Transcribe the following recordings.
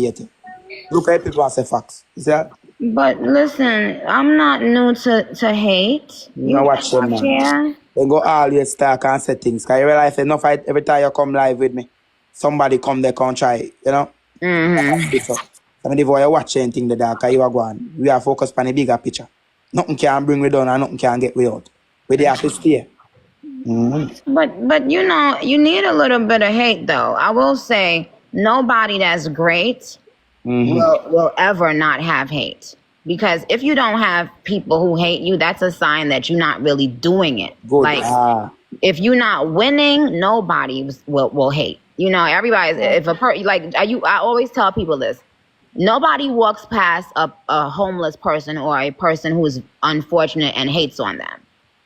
hate you. Look at people and say facts. You see that? But listen, I'm not new to hate. You know watch them, man. Yeah. They go always talk and say things. Because you realize enough every time you come live with me, somebody come there can try, you know? Mm-hmm. So, I mean, if you watch anything the dark, you are going. We are focused on the bigger picture. Nothing can bring we down and nothing can get we out. We there to stay. Mm-hmm. But you know, you need a little bit of hate though. I will say nobody that's great will ever not have hate. Because if you don't have people who hate you, that's a sign that you're not really doing it. Good. Like if you're not winning, nobody will hate. You know, everybody. If a I always tell people this: nobody walks past a homeless person or a person who is unfortunate and hates on them.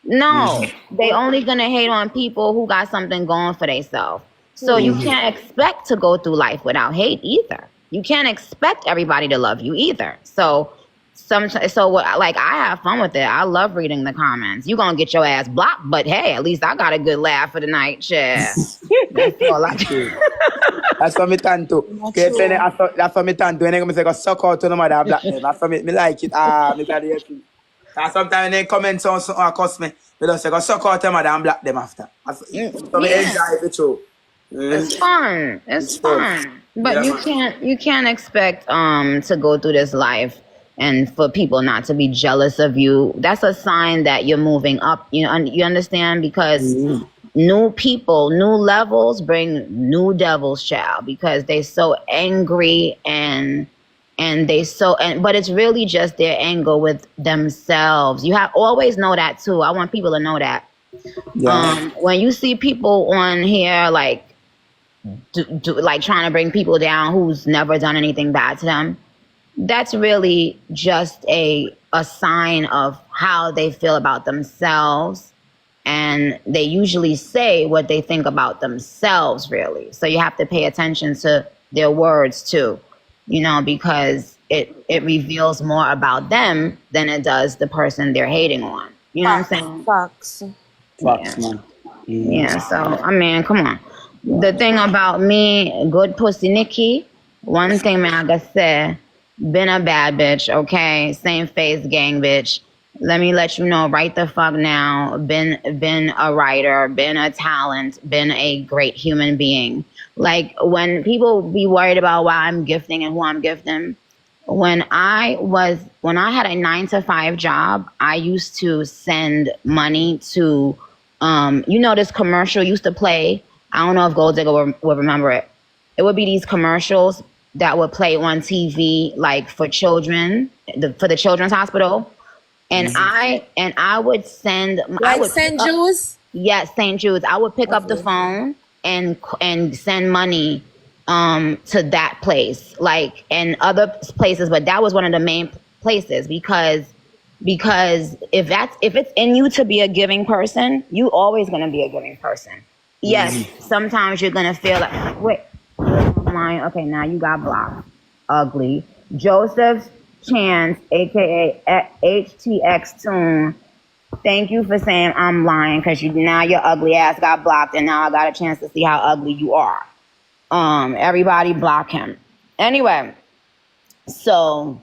No, they only gonna hate on people who got something going for themselves. So you can't expect to go through life without hate either. You can't expect everybody to love you either. So I have fun with it. I love reading the comments. You gonna get your ass blocked, but hey, at least I got a good laugh for the night. Share. That's all I do. That's what me turn to. That's what me turn to. When I say go suck out to the mother black men. That's what me like it. Me got the thing. And sometimes when they comment on something or cuss me, they just say go suck out to them and black them after. So me enjoy it too. It's fun. It's fun. But you can't expect to go through this life and for people not to be jealous of you. That's a sign that you're moving up. You understand? Because new people, new levels bring new devils, child, because they so angry but it's really just their anger with themselves. You have always know that too. I want people to know that. Yeah. When you see people on here like like trying to bring people down who's never done anything bad to them, that's really just a sign of how they feel about themselves. And they usually say what they think about themselves, really. So you have to pay attention to their words too, you know, because it reveals more about them than it does the person they're hating on. You know what I'm saying? Facts, man. Yeah, so, I mean, come on. The thing about me, good pussy Nikki, one thing man, I gotta say, been a bad bitch, okay? Same face gang bitch. Let me let you know right the fuck now. Been a writer, been a talent, been a great human being. Like when people be worried about why I'm gifting and who I'm gifting, when I had a 9-to-5 job, I used to send money to, this commercial used to play. I don't know if Gold Digger will remember it. It would be these commercials that would play on TV, like for children, for the children's hospital. And I would send St. Jude's? Yes, St. Jude's. I would pick up the phone and send money to that place, like, and other places, but that was one of the main places because if it's in you to be a giving person, you always gonna be a giving person. Yes, sometimes you're gonna feel like, wait, okay, now you got blocked. Ugly. Joseph Chance, aka HTX Tune. Thank you for saying I'm lying, because now your ugly ass got blocked, and now I got a chance to see how ugly you are. Everybody block him. Anyway, so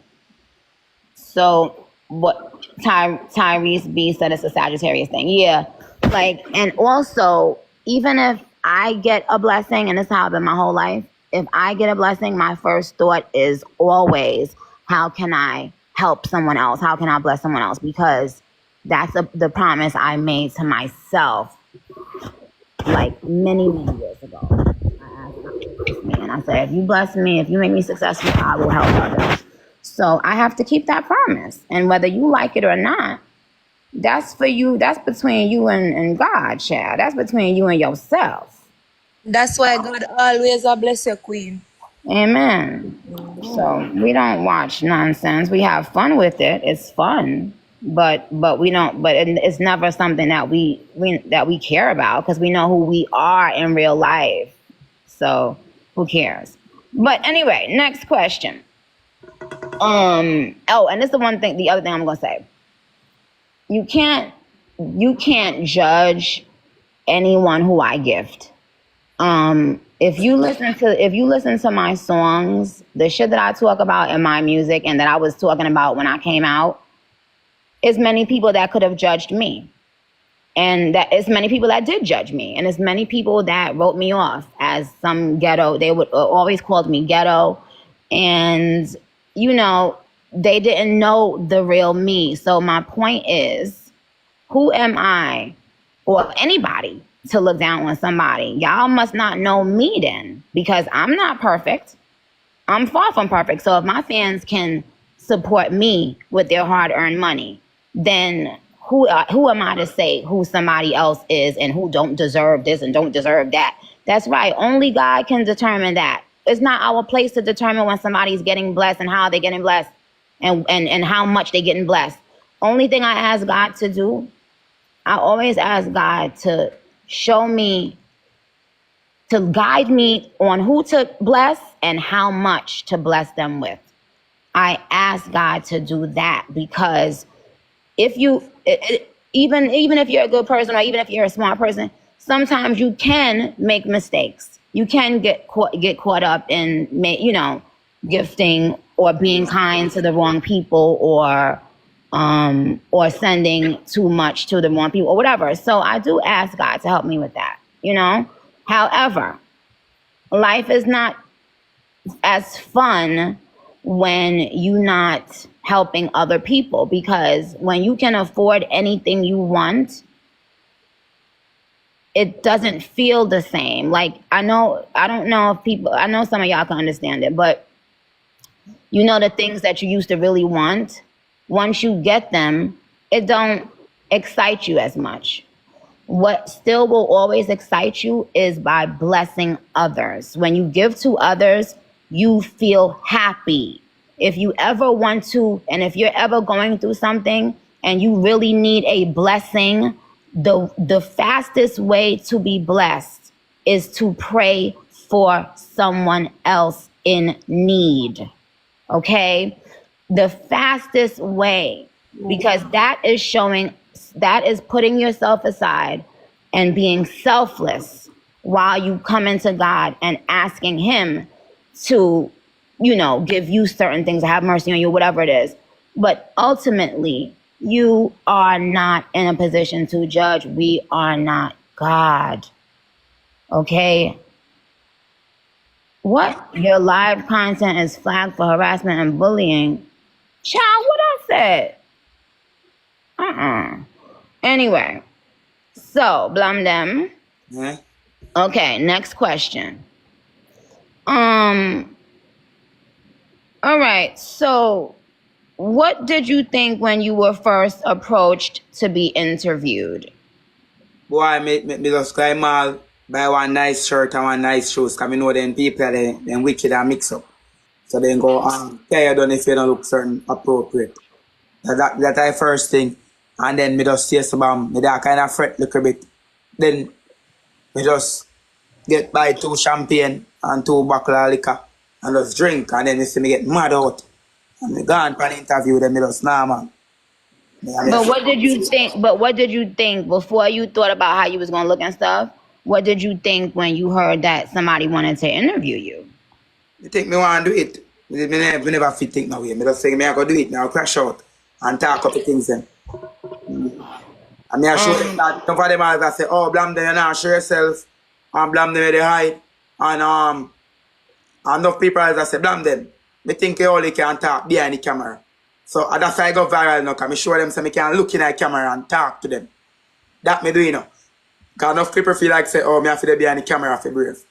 what Tyrese B said it's a Sagittarius thing. Yeah, like, and also, even if I get a blessing, and this is how I've been my whole life, if I get a blessing, my first thought is always, how can I help someone else? How can I bless someone else? Because that's the promise I made to myself, like many, many years ago. I asked God to bless me, and I said, if you bless me, if you make me successful, I will help others. So I have to keep that promise. And whether you like it or not, that's for you. That's between you and God, child. That's between you and yourself. That's why God always a bless your queen. Amen. So we don't watch nonsense. We have fun with it. It's fun, but we don't. But it's never something that we care about, because we know who we are in real life. So who cares? But anyway, next question. And this is the other thing I'm gonna say. You can't judge anyone who I gift. If you listen to my songs, the shit that I talk about in my music and that I was talking about when I came out, is many people that could have judged me. And that is many people that did judge me. And it's many people that wrote me off as some ghetto. They would always called me ghetto. And, you know, they didn't know the real me. So my point is, who am I or anybody to look down on somebody? Y'all must not know me then, because I'm not perfect. I'm far from perfect. So if my fans can support me with their hard-earned money, then who am I to say who somebody else is and who don't deserve this and don't deserve that? That's right. Only God can determine that. It's not our place to determine when somebody's getting blessed and how they're getting blessed and how much they're getting blessed. Only thing I ask God to do, I always ask God to show me, to guide me on who to bless and how much to bless them with. I ask God to do that, because if you, even if you're a good person or even if you're a smart person, sometimes you can make mistakes. You can get caught up in, you know, gifting or being kind to the wrong people, or sending too much to the wrong people or whatever. So I do ask God to help me with that, you know. However, life is not as fun when you're not helping other people, because when you can afford anything you want, it doesn't feel the same. Like, I know some of y'all can understand it, but you know, the things that you used to really want, once you get them, it don't excite you as much. What still will always excite you is by blessing others. When you give to others, you feel happy. If you ever want to, and if you're ever going through something and you really need a blessing, the fastest way to be blessed is to pray for someone else in need. Okay? The fastest way, because that is putting yourself aside and being selfless while you come into God and asking Him to, you know, give you certain things, have mercy on you, whatever it is. But ultimately, you are not in a position to judge. We are not God. Okay? What? Your live content is flagged for harassment and bullying. Child, what I said? Anyway, so blum them. Yeah. Okay, next question. All right, so what did you think when you were first approached to be interviewed? Boy, me just climb all buy one nice shirt and one nice shoes, because I know them people, them wicked and mix up. So then go, tear you down if you don't look certain appropriate. That I first thing. And then me just say some, me that kind of fret a little bit. Then me just get buy 2 champagne and 2 bottle of liquor and just drink, and then you see me get mad out. And me gone for an interview, then me just, nah man. But what did you think before you thought about how you was gonna look and stuff? What did you think when you heard that somebody wanted to interview you? You think me want to do it? Me never fit think no way. Me just say me I go do it, me I crash out and talk up the things then. And me I show them that some of them I say, oh, blam them, you not show yourself, and blam them where they hide. And enough people as I say, blam them. Me think you only can talk behind the camera. So that's why I go viral now, because I show them so I can look in the camera and talk to them. That me do, you know. Because enough people feel like say, oh, me have to be behind the camera for brave.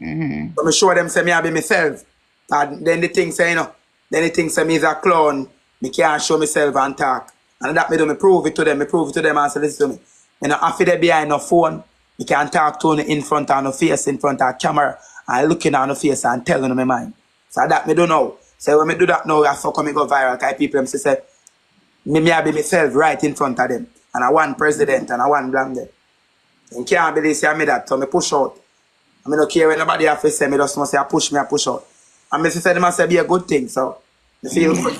So I show them say me I be myself. And then the thing say, you know, then the thing say me is a clown, me can't show myself and talk. And that me do, me prove it to them and say, listen to me. You know, after they behind no phone, you can talk to me in front of no face, in front of camera, and looking at no face and telling them my mind. So that me do now. So when me do that now, I fuck me go viral, because people them say, me I be myself right in front of them. And I want president and I want blank them. And can't believe say me that, so me push out. I don't care when nobody have to say, me just must say I push out. And me say them must say be a good thing, so me feel good.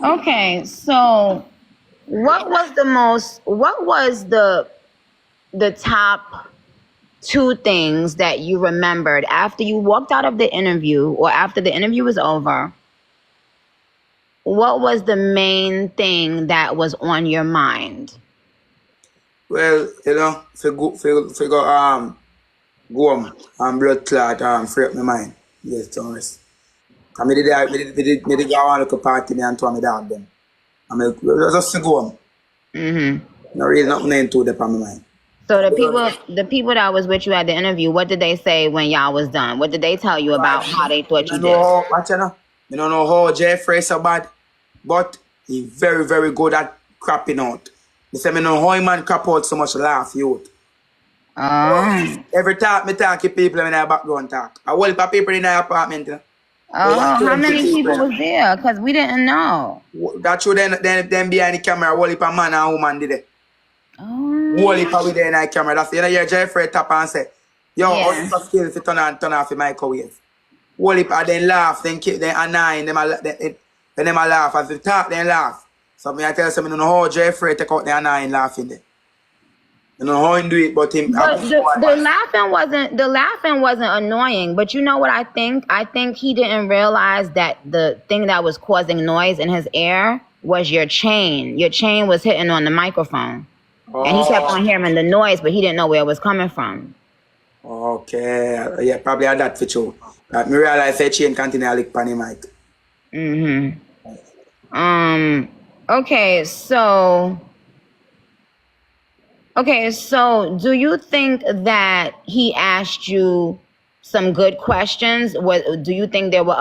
Okay, so what was the top two things that you remembered after you walked out of the interview or after the interview was over. What was the main thing that was on your mind? Well, you know, go home and blood clot free up my mind. Yes, Thomas. I me did go on a party me and two of my dog them. I mean, just to go home. No reason nothing into the on my mind. So the people that was with you at the interview, what did they say when y'all was done? What did they tell you about how they thought you did? Watch you know. You don't know how Jeffrey is so bad, but he's very, very good at crapping out. They say me know how him man crap out so much laugh youth. Every time me talk to people in the background talk. I whole heap of people in the apartment. You know. How many people was there? Because we didn't know. That's true. Then behind the camera, a whole heap of man and woman did it. Whole heap of with there in the camera. That's you know your Jeffrey tap and say, yo, how you so skill if you turn off the microwave. Whole heap of them laugh, then annoying them when them a laugh. As they talk, then laugh. So me I tell you, I know how Jeffrey take out the annoying laughing there. You know how he do it, but him. But the laughing wasn't annoying. But you know what I think? I think he didn't realize that the thing that was causing noise in his ear was your chain. Your chain was hitting on the microphone, and he kept on hearing the noise, but he didn't know where it was coming from. Okay, yeah, probably had that for you. Me realize that chain continue to lick on the mic. Okay, so do you think that he asked you some good questions? Do you think there were